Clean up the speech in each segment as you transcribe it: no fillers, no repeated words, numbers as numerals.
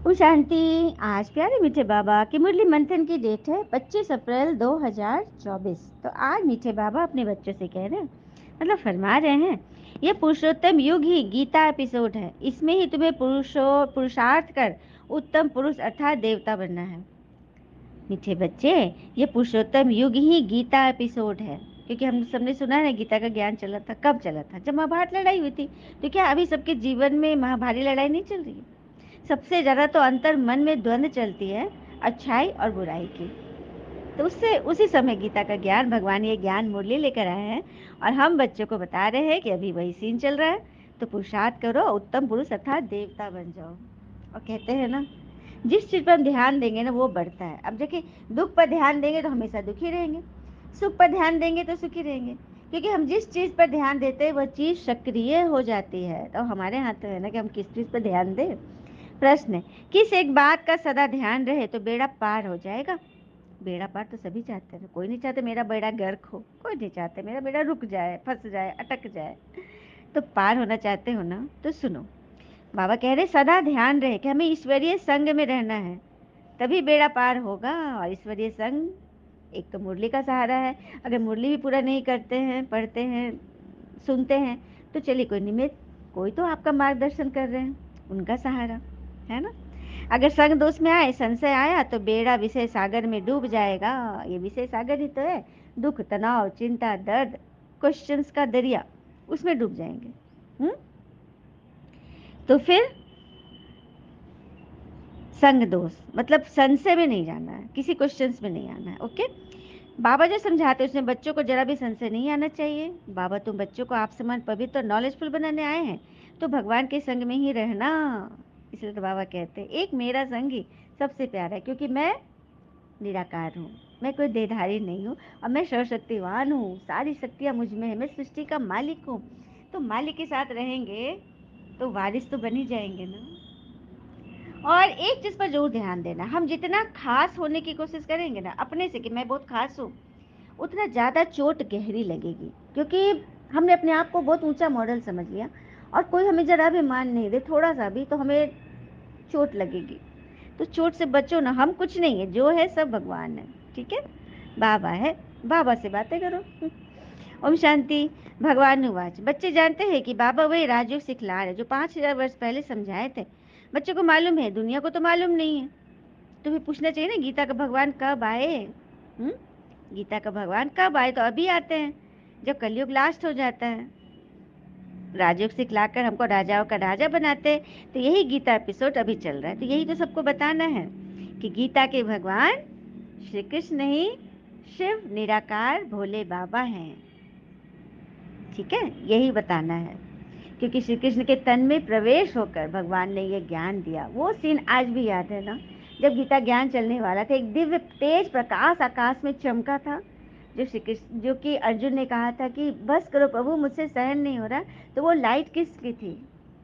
ओम शांति। आज प्यारे मीठे बाबा की मुरली मंथन की डेट है 25 अप्रैल 2024। तो आज मीठे बाबा अपने बच्चों से कह रहे हैं, मतलब फरमा रहे हैं, यह पुरुषोत्तम युग ही गीता एपिसोड है। इसमें ही तुम्हें पुरुषार्थ कर उत्तम पुरुष अर्थात देवता बनना है। मीठे बच्चे, ये पुरुषोत्तम युग ही गीता एपिसोड है। क्योंकि हम सबने सुना है ना, गीता का ज्ञान चला था, कब चला था? जब महाभारत लड़ाई हुई थी। तो क्या अभी सबके जीवन में महाभारी लड़ाई नहीं चल रही है? सबसे ज़्यादा तो अंतर मन में द्वंद्व चलती है, अच्छाई और बुराई की। तो उससे उसी समय गीता का ज्ञान भगवान ये ज्ञान मुरली लेकर आए हैं और हम बच्चों को बता रहे हैं कि अभी वही सीन चल रहा है। तो पुरुषार्थ करो, उत्तम पुरुष अर्थात देवता बन जाओ। और कहते हैं ना, जिस चीज़ पर हम ध्यान देंगे ना वो बढ़ता है। अब देखिए, दुख पर ध्यान देंगे तो हमेशा दुखी रहेंगे, सुख पर ध्यान देंगे तो सुखी रहेंगे। क्योंकि हम जिस चीज़ पर ध्यान देते हैं वह चीज़ सक्रिय हो जाती है। तो हमारे हाथ में है ना कि हम किस चीज़ पर ध्यान दें। प्रश्न है, किस एक बात का सदा ध्यान रहे तो बेड़ा पार हो जाएगा? बेड़ा पार तो सभी चाहते हैं। कोई नहीं चाहते मेरा बेड़ा गर्क हो, कोई नहीं चाहते मेरा बेड़ा रुक जाए, फंस जाए, अटक जाए। तो पार होना चाहते हो ना, तो सुनो। बाबा कह रहे सदा ध्यान रहे कि हमें ईश्वरीय संग में रहना है, तभी बेड़ा पार होगा। और ईश्वरीय संग एक तो मुरली का सहारा है। अगर मुरली भी पूरा नहीं करते हैं, पढ़ते हैं, सुनते हैं, तो चलिए कोई निमित्त, कोई तो आपका मार्गदर्शन कर रहे हैं, उनका सहारा है ना। अगर संग दोष में आए, संशय आया, तो बेड़ा विषय सागर में डूब जाएगा। ये विषय सागर ही तो है, दुख, तनाव, चिंता, दर्द, क्वेश्चंस का दरिया, उसमें डूब जाएंगे। तो फिर संग दोष मतलब संशय में नहीं जाना है, किसी क्वेश्चंस में नहीं आना है। ओके, बाबा जो समझाते हैं उसमें बच्चों को जरा भी संशय नहीं आना चाहिए। बाबा तुम बच्चों को आप समान पवित्र और नॉलेजफुल बनाने आए हैं, तो भगवान के संग में ही रहना। इसलिए तो बाबा कहते हैं एक मेरा संगी सबसे प्यारा है, क्योंकि मैं निराकार हूँ, मैं कोई देहधारी नहीं हूँ, और मैं सर्वशक्तिवान हूँ। सारी शक्तियाँ मुझ में है, मैं सृष्टि का मालिक हूँ। तो मालिक के साथ रहेंगे तो वारिस तो बन ही जाएंगे ना। और एक चीज पर जरूर ध्यान देना, हम जितना खास होने की कोशिश करेंगे ना अपने से कि मैं बहुत खास हूँ, उतना ज़्यादा चोट गहरी लगेगी। क्योंकि हमने अपने आप को बहुत ऊंचा मॉडल समझ लिया, और कोई हमें जरा भी मान नहीं दे थोड़ा सा भी, तो हमें चोट लगेगी। तो चोट से बचो ना, हम कुछ नहीं है, जो है सब भगवान है। ठीक है, बाबा है, बाबा से बातें करो। ओम शांति। भगवान उवाच, बच्चे जानते हैं कि बाबा वही राजयोग सिखला रहे जो 5000 वर्ष पहले समझाए थे। बच्चों को मालूम है, दुनिया को तो मालूम नहीं है। तुम्हें पूछना चाहिए ना, गीता का भगवान कब आए? गीता का भगवान कब आए? तो अभी आते हैं, जब कलयुग लास्ट हो जाता है। राजयोग सिखलाकर हमको राजाओं का राजा बनाते हैं। तो यही गीता एपिसोड अभी चल रहा है। तो यही तो सबको बताना है कि गीता के भगवान श्री कृष्ण नहीं, शिव निराकार भोले बाबा हैं। ठीक है, यही बताना है। क्योंकि श्री कृष्ण के तन में प्रवेश होकर भगवान ने ये ज्ञान दिया। वो सीन आज भी याद है ना, जब गीता ज्ञान चलने वाला था, एक दिव्य तेज प्रकाश आकाश में चमका था। जो श्री कृष्ण, जो कि अर्जुन ने कहा था कि बस करो प्रभु, मुझसे सहन नहीं हो रहा। तो वो लाइट किसकी थी?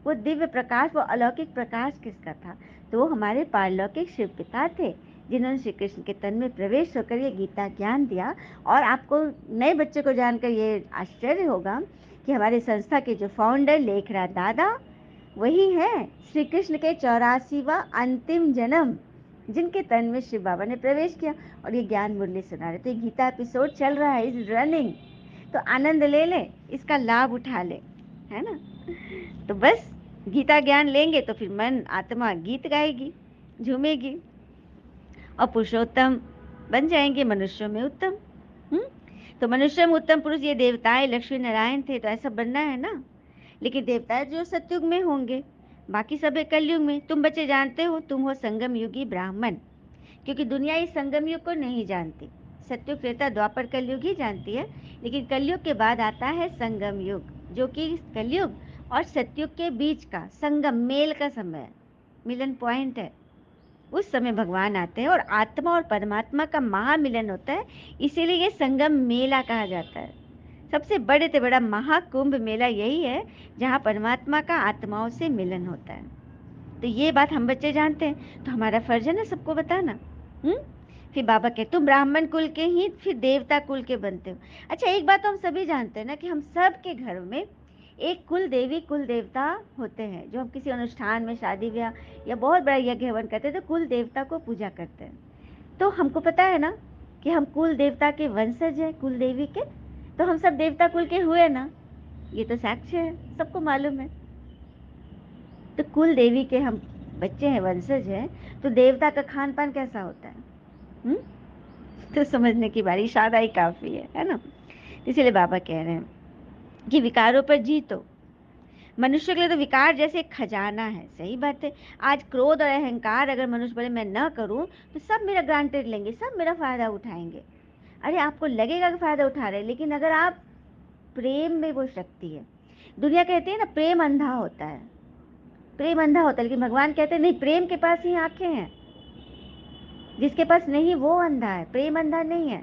वो दिव्य प्रकाश, वो अलौकिक प्रकाश किसका था? तो वो हमारे पारलौकिक शिव पिता थे, जिन्होंने श्री कृष्ण के तन में प्रवेश होकर ये गीता ज्ञान दिया। और आपको नए बच्चे को जानकर ये आश्चर्य होगा कि हमारे संस्था के जो फाउंडर लेखराज दादा वही हैं श्री कृष्ण के 84वां अंतिम जन्म, जिनके तन में शिव बाबा ने प्रवेश किया और ये ज्ञान मुरली सुना रहे। तो ये गीता एपिसोड चल रहा है, इज रनिंग। तो आनंद ले ले, इसका लाभ उठा ले, है ना। तो बस गीता ज्ञान लेंगे तो फिर मन आत्मा गीत गाएगी, झूमेगी, और पुरुषोत्तम बन जाएंगे, मनुष्यों में उत्तम। तो मनुष्य में उत्तम पुरुष ये देवताएं लक्ष्मी नारायण थे, तो ऐसा बनना है ना। लेकिन देवताएं जो सतयुग में होंगे, बाकी सब है कलयुग में। तुम बच्चे जानते हो, तुम हो संगम युगी ब्राह्मण। क्योंकि दुनिया इस संगम युग को नहीं जानती, सतयुग त्रेता द्वापर कलयुग ही जानती है। लेकिन कलयुग के बाद आता है संगम युग, जो कि कलयुग और सतयुग के बीच का संगम, मेल का समय है, मिलन पॉइंट है। उस समय भगवान आते हैं और आत्मा और परमात्मा का महामिलन होता है। इसीलिए ये संगम मेला कहा जाता है। सबसे बड़े से बड़ा महाकुंभ मेला यही है, जहाँ परमात्मा का आत्माओं से मिलन होता है। तो ये बात हम बच्चे जानते हैं, तो हमारा फर्ज है ना सबको बताना। फिर बाबा के तुम ब्राह्मण कुल के ही फिर देवता कुल के बनते हो। अच्छा, एक बात तो हम सभी जानते हैं ना कि हम सब के घर में एक कुल देवी कुल देवता होते हैं, जो हम किसी अनुष्ठान में, शादी ब्याह या बहुत बड़ा यज्ञ हवन करते हैं तो कुल देवता को पूजा करते हैं। तो हमको पता है ना कि हम कुल देवता के वंशज हैं, कुल देवी के, तो हम सब देवता कुल के हुए ना, ये तो साक्ष्य है, सबको मालूम है। तो कुल देवी के हम बच्चे हैं, वंशज हैं, तो देवता का खान पान कैसा होता है? हुँ? तो समझने की बारी, शायद आई काफ़ी है ना? इसीलिए बाबा कह रहे हैं कि विकारों पर जीतो। मनुष्य के लिए तो विकार जैसे एक खजाना है, सही बात है। आज क्रोध और अहंकार अगर मनुष्य बोले मैं न करूं तो सब मेरा ग्रांटेड लेंगे, सब मेरा फायदा उठाएंगे। अरे आपको लगेगा कि फायदा उठा रहे हैं, लेकिन अगर आप प्रेम में वो शक्ति है। दुनिया कहती है ना प्रेम अंधा होता है, प्रेम अंधा होता है, लेकिन भगवान कहते हैं नहीं, प्रेम के पास ही आंखें हैं, जिसके पास नहीं वो अंधा है, प्रेम अंधा नहीं है।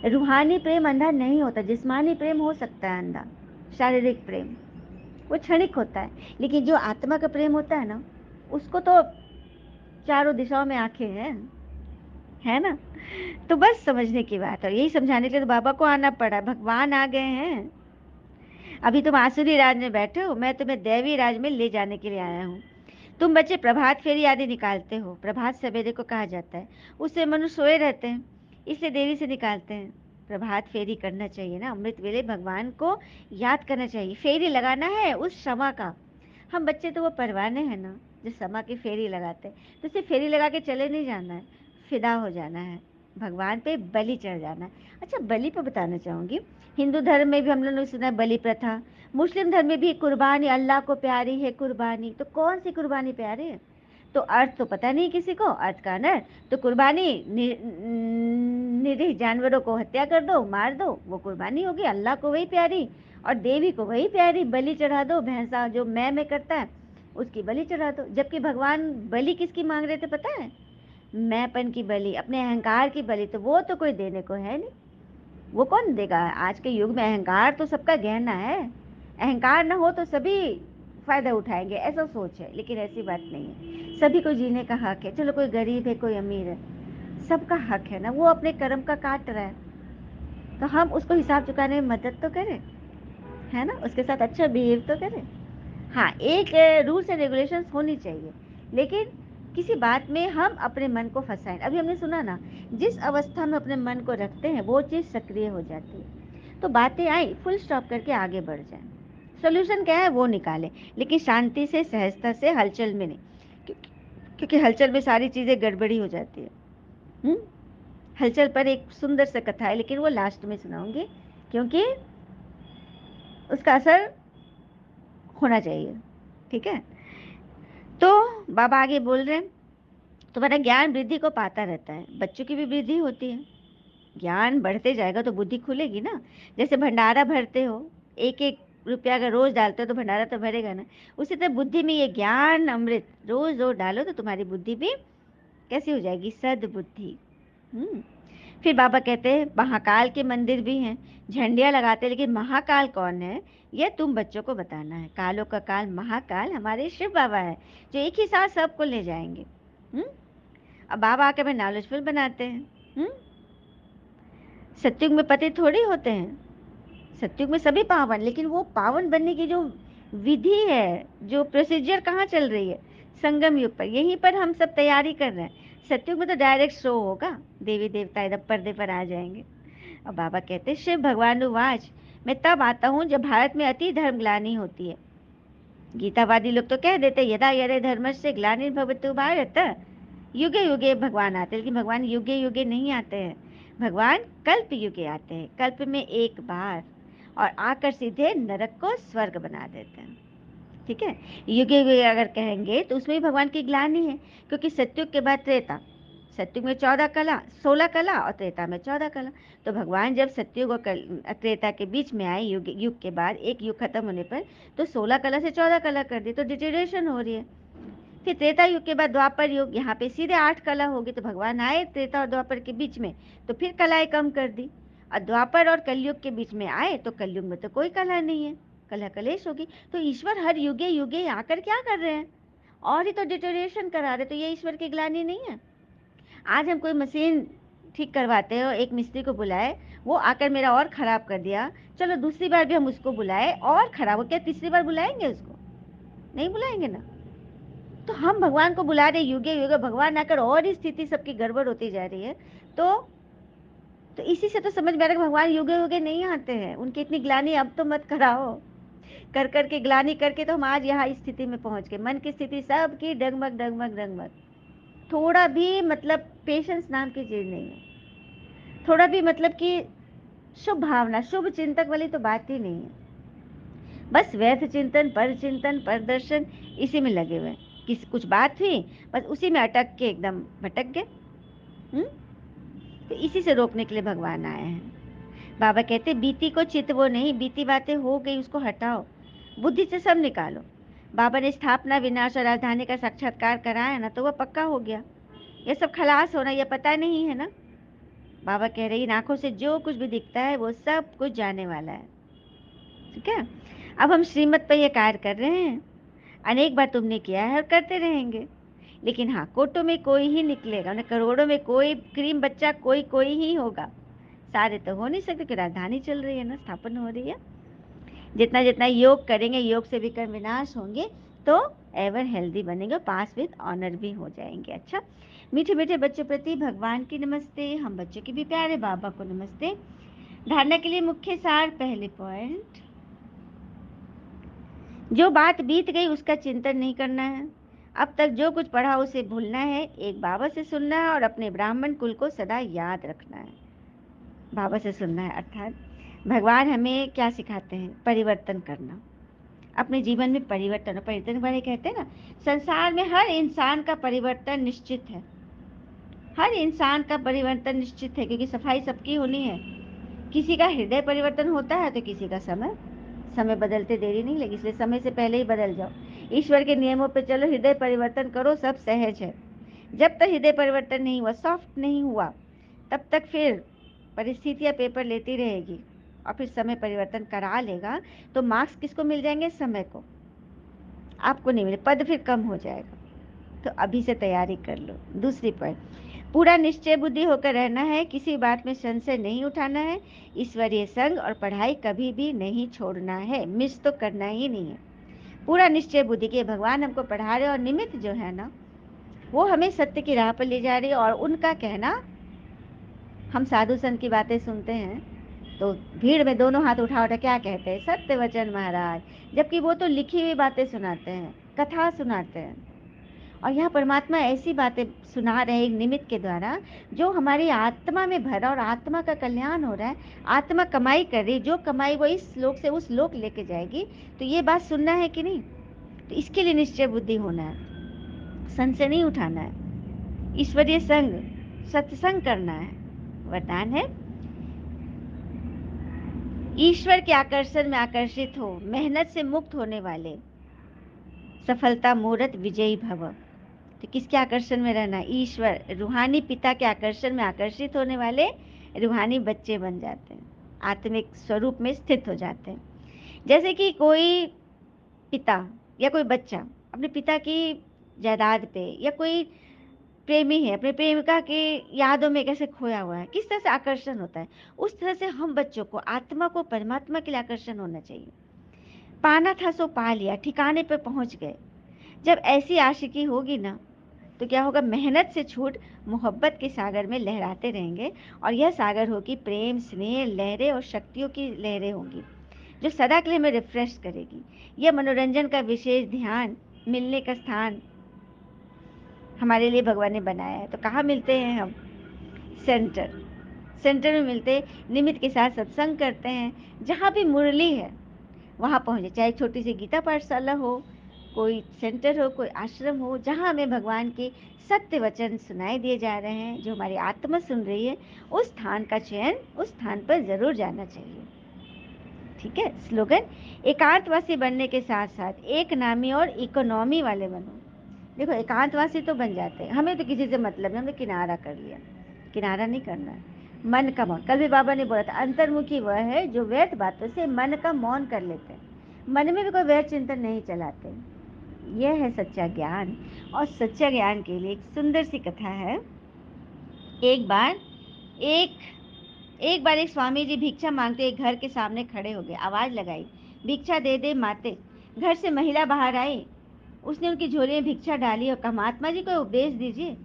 रूहानी प्रेम अंधा नहीं होता, जिस्मानी प्रेम हो सकता है अंधा, शारीरिक प्रेम वो क्षणिक होता है, लेकिन जो आत्मा का प्रेम होता है ना, उसको तो चारों दिशाओं में आंखें हैं, है ना? तो बस समझने की बात है, यही समझाने के लिए तो बाबा को आना पड़ा, भगवान आ गए हैं। अभी तुम आसुरी राज में बैठे हो, मैं तुम्हें दैवी राज में ले जाने के लिए आया हूँ। तुम बच्चे प्रभात फेरी आदि निकालते हो, प्रभात सवेरे को कहा जाता है, उससे मनुष्य सोए रहते हैं, इसलिए देरी से निकालते हैं। प्रभात फेरी करना चाहिए ना, अमृत वेले भगवान को याद करना चाहिए, फेरी लगाना है उस क्षमा का। हम बच्चे तो वो परवाने हैं ना, जो समा की फेरी लगाते हैं, तो सिर्फ फेरी लगा के चले नहीं जाना है, फिदा हो जाना है, भगवान पे बलि चढ़ जाना है। अच्छा, बलि पे बताना चाहूँगी, हिंदू धर्म में भी हम लोगों ने सुना है बलि प्रथा, मुस्लिम धर्म में भी कुर्बानी अल्लाह को प्यारी है कुर्बानी, तो कौन सी कुर्बानी प्यारी है? तो अर्थ तो पता नहीं किसी को, अर्थ का अनर्थ, तो कुर्बानी निरीह जानवरों को हत्या कर दो, मार दो, वो कुर्बानी होगी, अल्लाह को वही प्यारी और देवी को वही प्यारी, बलि चढ़ा दो, भैंसा जो मैं करता है उसकी बलि चढ़ा दो। जबकि भगवान बलि किसकी मांग रहे थे पता है? मैंपन की बलि, अपने अहंकार की बलि, तो वो तो कोई देने को है नहीं, वो कौन देगा? आज के युग में अहंकार तो सबका गहना है, अहंकार ना हो तो सभी फायदा उठाएंगे, ऐसा सोच है, लेकिन ऐसी बात नहीं है। सभी को जीने का हक है, चलो कोई गरीब है कोई अमीर है, सबका हक है ना, वो अपने कर्म का काट रहा है, तो हम उसको हिसाब चुकाने में मदद तो करें, है ना, उसके साथ अच्छा बिहेव तो करें। हाँ, एक रूल्स एंड रेगुलेशंस होनी चाहिए, लेकिन किसी बात में हम अपने मन को फंसाएं। अभी हमने सुना ना, जिस अवस्था में अपने मन को रखते हैं वो चीज़ सक्रिय हो जाती है। तो बातें आई, फुल स्टॉप करके आगे बढ़ जाएं। सोल्यूशन क्या है वो निकालें, लेकिन शांति से, सहजता से, हलचल में नहीं, क्योंकि हलचल में सारी चीज़ें गड़बड़ी हो जाती है। हम्म? हलचल पर एक सुंदर सा कथा है, लेकिन वो लास्ट में सुनाऊंगी, क्योंकि उसका असर होना चाहिए, ठीक है? तो बाबा आगे बोल रहे हैं, तुम्हारा ज्ञान वृद्धि को पाता रहता है, बच्चों की भी वृद्धि होती है, ज्ञान बढ़ते जाएगा तो बुद्धि खुलेगी ना। जैसे भंडारा भरते हो, एक एक रुपया अगर रोज डालते हो तो भंडारा तो भरेगा ना, उसी तरह बुद्धि में ये ज्ञान अमृत रोज रोज डालो तो तुम्हारी बुद्धि भी कैसी हो जाएगी? सद्बुद्धि। हम्म। फिर बाबा कहते हैं महाकाल के मंदिर भी हैं, झंडियाँ लगाते हैं, लेकिन महाकाल कौन है ये तुम बच्चों को बताना है। कालों का काल महाकाल हमारे शिव बाबा है, जो एक ही साथ सबको ले जाएंगे। हम्म। अब बाबा आकर हमें नॉलेजफुल बनाते हैं। सत्युग में पति थोड़ी होते हैं, सत्युग में सभी पावन, लेकिन वो पावन बनने की जो विधि है, जो प्रोसीजर कहाँ चल रही है? संगम युग पर, यहीं पर हम सब तैयारी कर रहे हैं। सत्युग में तो डायरेक्ट शो होगा, देवी देवता इधर पर्दे पर आ जाएंगे। और बाबा कहते हैं शिव भगवानुवाच, मैं तब आता हूँ जब भारत में अति धर्म ग्लानि होती है। गीतावादी लोग तो कह देते यदा यदे धर्मस्य ग्लानिर्भवतु भारत, युगे युगे भगवान आते हैं, लेकिन भगवान युगे युगे नहीं आते हैं, भगवान कल्प युगे आते हैं, कल्प में एक बार, और आकर सीधे नरक को स्वर्ग बना देते हैं। ठीक है, युगे युगे अगर कहेंगे तो उसमें भी भगवान की ग्लानि है, क्योंकि सत्युग के बाद त्रेता, सत्युग में 14 कला, 16 कला, और त्रेता में 14 कला। तो भगवान जब सत्युग और त्रेता के बीच में आए, युग युग के बाद एक युग खत्म होने पर, तो 16 कला से 14 कला कर दी, तो डिटेरेशन हो रही है। फिर त्रेता युग के बाद द्वापर युग, यहाँ पे सीधे 8 कला होगी, तो भगवान आए त्रेता और द्वापर के बीच में, तो फिर कलाएं कम कर दी, और द्वापर और कलयुग के बीच में आए तो कलयुग में तो कोई कला नहीं है, कलह कलेश होगी। तो ईश्वर हर युगे युगे आकर क्या कर रहे हैं? और ही तो डिटोरेशन करा रहे, तो ये ईश्वर की ग्लानि नहीं है? आज हम कोई मशीन ठीक करवाते हो, एक मिस्त्री को बुलाए, वो आकर मेरा और ख़राब कर दिया, चलो दूसरी बार भी हम उसको बुलाए और खराब हो, क्या तीसरी बार बुलाएंगे उसको? नहीं बुलाएंगे ना। तो हम भगवान को बुला रहे युगे युगे, भगवान आकर और ही स्थिति सबकी गड़बड़ होती जा रही है। तो इसी से तो समझ में आ रहा है कि भगवान युगे युगे नहीं आते हैं, उनकी इतनी ग्लानि अब तो मत कराओ। कर करके ग्लानि करके तो हम आज यहाँ इस स्थिति में पहुंच गए, मन की स्थिति सबकी डगमग डगमग डगमग। थोड़ा भी मतलब पेशेंस नाम की चीज नहीं है, थोड़ा भी मतलब कि शुभ भावना शुभ चिंतक वाली तो बात ही नहीं है। बस व्यर्थ चिंतन पर दर्शन, इसी में लगे हुए हैं। कुछ बात हुई, बस उसी में अटक के एकदम भटक गए। तो इसी से रोकने के लिए भगवान आए हैं। बाबा कहते बीती को चित वो नहीं, बीती बातें हो गई उसको हटाओ, बुद्धि से सब निकालो। बाबा ने स्थापना विनाश और राजधानी का साक्षात्कार कराया ना, तो वह पक्का हो गया। ये सब खलास होना ये पता नहीं है ना। बाबा कह रही इन आंखों से जो कुछ भी दिखता है वो सब कुछ जाने वाला है। ठीक है, अब हम श्रीमत पर यह कार्य कर रहे हैं, अनेक बार तुमने किया है और करते रहेंगे। लेकिन हाँ, कोटों में कोई ही निकलेगा, उन्हें करोड़ों में कोई क्रीम बच्चा कोई कोई ही होगा। सारे तो हो नहीं सकते कि राजधानी चल रही है ना, स्थापन हो रही है। जितना जितना योग करेंगे, योग से विकर्म विनाश होंगे, तो एवर हेल्दी बनेंगे, पास विद ऑनर भी हो जाएंगे। अच्छा, मीठे मीठे बच्चों प्रति भगवान की नमस्ते, हम बच्चों के भी प्यारे बाबा को नमस्ते। धारणा के लिए मुख्य सार, पहले पॉइंट, जो बात बीत गई उसका चिंतन नहीं करना है। अब तक जो कुछ पढ़ा उसे भूलना है, एक बाबा से सुनना है और अपने ब्राह्मण कुल को सदा याद रखना है। बाबा से सुनना है अर्थात भगवान हमें क्या सिखाते हैं? परिवर्तन करना, अपने जीवन में परिवर्तन। परिवर्तन के बारे में कहते हैं ना, संसार में हर इंसान का परिवर्तन निश्चित है, हर इंसान का परिवर्तन निश्चित है, क्योंकि सफाई सबकी होनी है। किसी का हृदय परिवर्तन होता है तो किसी का समय, समय बदलते देरी नहीं लगी, इसलिए समय से पहले ही बदल जाओ। ईश्वर के नियमों पे चलो, हृदय परिवर्तन करो, सब सहज है। जब तक हृदय परिवर्तन नहीं हुआ, सॉफ्ट नहीं हुआ, तब तक फिर परिस्थितियां पेपर लेती रहेगी और फिर समय परिवर्तन करा लेगा तो मार्क्स किसको मिल जाएंगे? समय को, आपको नहीं मिले, पद फिर कम हो जाएगा। तो अभी से तैयारी कर लो। दूसरी पॉइंट, पूरा निश्चय बुद्धि होकर रहना है, किसी बात में संशय नहीं उठाना है, ईश्वरीय संग और पढ़ाई कभी भी नहीं छोड़ना है, मिस तो करना ही नहीं है। पूरा निश्चय बुद्धि के भगवान हमको पढ़ा रहे और निमित्त जो है ना, वो हमें सत्य की राह पर ले जा रही है। और उनका कहना, हम साधु संत की बातें सुनते हैं तो भीड़ में दोनों हाथ उठा उठा क्या कहते हैं? सत्य वचन महाराज, जबकि वो तो लिखी हुई बातें सुनाते हैं, कथा सुनाते हैं। और यहाँ परमात्मा ऐसी बातें सुना रहे एक निमित्त के द्वारा, जो हमारी आत्मा में भरा और आत्मा का कल्याण हो रहा है। आत्मा कमाई कर रही, जो कमाई वो इस लोक से उस लोक लेके जाएगी। तो ये बात सुनना है कि नहीं? तो इसके लिए निश्चय बुद्धि होना है, संशय नहीं उठाना है, ईश्वरीय संग सत्संग करना है। वरदान है, ईश्वर के आकर्षण में आकर्षित हो, मेहनत से मुक्त होने वाले, सफलता मूर्त विजयी भव। तो किसके आकर्षण में रहना? ईश्वर, रूहानी पिता के आकर्षण में आकर्षित होने वाले रूहानी बच्चे बन जाते हैं, आत्मिक स्वरूप में स्थित हो जाते हैं। जैसे कि कोई पिता या कोई बच्चा अपने पिता की जायदाद पे, या कोई प्रेमी है अपने प्रेमिका के यादों में कैसे खोया हुआ है, किस तरह से आकर्षण होता है, उस तरह से हम बच्चों को, आत्मा को परमात्मा के लिए आकर्षण होना चाहिए। पाना था सो पा लिया, ठिकाने पर पहुंच गए। जब ऐसी आशिकी होगी ना, तो क्या होगा? मेहनत से छूट मोहब्बत के सागर में लहराते रहेंगे। और यह सागर होगी प्रेम, स्नेह, लहरें और शक्तियों की लहरें होंगी, जो सदा के लिए हमें रिफ्रेश करेगी। यह मनोरंजन का विशेष ध्यान, मिलने का स्थान हमारे लिए भगवान ने बनाया है। तो कहाँ मिलते हैं हम? सेंटर, सेंटर में मिलते हैं, निमित्त के साथ सत्संग करते हैं। जहाँ भी मुरली है वहाँ पहुँचे, चाहे छोटी सी गीता पाठशाला हो, कोई सेंटर हो, कोई आश्रम हो, जहाँ हमें भगवान के सत्य वचन सुनाई दिए जा रहे हैं, जो हमारी आत्मा सुन रही है, उस स्थान का चयन, उस स्थान पर जरूर जाना चाहिए। ठीक है। स्लोगन, एकांतवासी बनने के साथ साथ एक नामी और इकोनॉमी वाले बनो। देखो, एकांतवासी तो बन जाते हैं, हमें तो किसी से मतलब नहीं, हमने किनारा कर लिया। किनारा नहीं करना है, मन का मौन। कल भी बाबा ने बोला था, अंतर्मुखी वह है जो व्यर्थ बातों से मन का मौन कर लेते हैं, मन में भी कोई व्यर्थ चिंतन नहीं चलाते। यह है सच्चा ज्ञान। और सच्चा ज्ञान के लिए एक सुंदर सी कथा है। एक बार एक एक बार एक स्वामी जी भिक्षा मांगते एक घर के सामने खड़े हो गए, आवाज लगाई, भिक्षा दे दे माते। घर से महिला बाहर आई, उसने उनकी झोली में भिक्षा डाली और कहा, महात्मा जी को उपदेश दीजिए।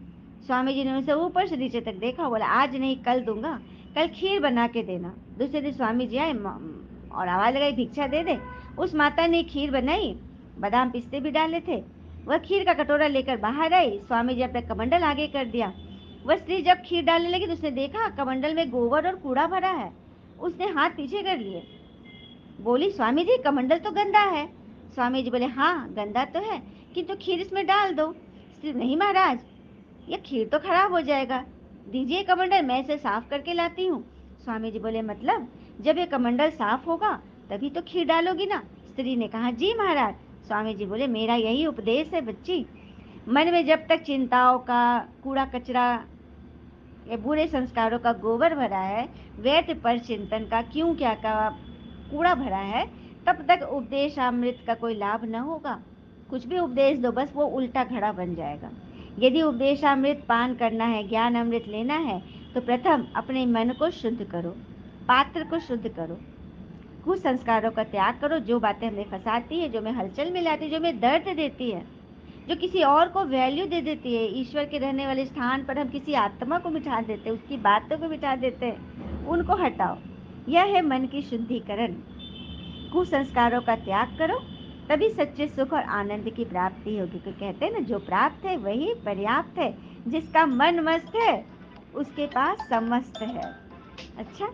स्वामी जी ने उसे ऊपर से नीचे तक देखा, बोला, आज नहीं कल दूंगा, कल खीर बना के देना। दूसरे दिन स्वामी जी आए और आवाज लगाई, भिक्षा दे दे। उस माता ने खीर बनाई, बादाम पिस्ते भी डाले थे। वह खीर का कटोरा लेकर बाहर आई, स्वामी जी अपना कमंडल आगे कर दिया। वह स्त्री जब खीर डालने लगी तो उसने देखा कमंडल में गोबर और कूड़ा भरा है। उसने हाथ पीछे कर लिए, बोली, स्वामी जी कमंडल तो गंदा है। स्वामी जी बोले, हाँ गंदा तो है, किंतु खीर इसमें डाल दो। स्त्री, नहीं महाराज, ये खीर तो खराब हो जाएगा, दीजिए कमंडल, मैं इसे साफ करके लाती हूँ। स्वामी जी बोले, मतलब जब ये कमंडल साफ होगा तभी तो खीर डालोगी ना। स्त्री ने कहा, जी महाराज। स्वामी जी बोले, मेरा यही उपदेश है बच्ची, मन में जब तक चिंताओं का कूड़ा कचरा या बुरे संस्कारों का गोबर भरा है, व्यर्थ पर चिंतन का क्यों क्या का कूड़ा भरा है, तब तक उपदेशामृत का कोई लाभ न होगा। कुछ भी उपदेश दो, बस वो उल्टा घड़ा बन जाएगा। यदि उपदेशामृत पान करना है, ज्ञान अमृत लेना है, तो प्रथम अपने मन को शुद्ध करो, पात्र को शुद्ध करो, कुसंस्कारों का त्याग करो, जो बातें हमें फंसाती है, जो हमें हलचल में लाती है, जो हमें दर्द देती है, जो किसी और को वैल्यू दे देती है। ईश्वर के रहने वाले स्थान पर हम किसी आत्मा को बिठा देते हैं, उसकी बातों को बिठा देते हैं, उनको हटाओ। यह है मन की शुद्धिकरण। कुसंस्कारों का त्याग करो, तभी सच्चे सुख और आनंद की प्राप्ति होगी। कोई कहते हैं ना, जो प्राप्त है वही पर्याप्त है, जिसका मन मस्त है उसके पास समस्त है। अच्छा,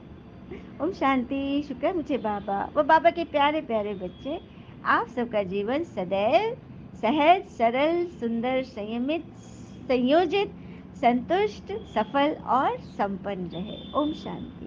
ओम शांति। शुक्र है मुझे बाबा, वो बाबा के प्यारे प्यारे बच्चे, आप सबका जीवन सदैव सहज, सरल, सुंदर, संयमित, संयोजित, संतुष्ट, सफल और संपन्न रहे। ओम शांति।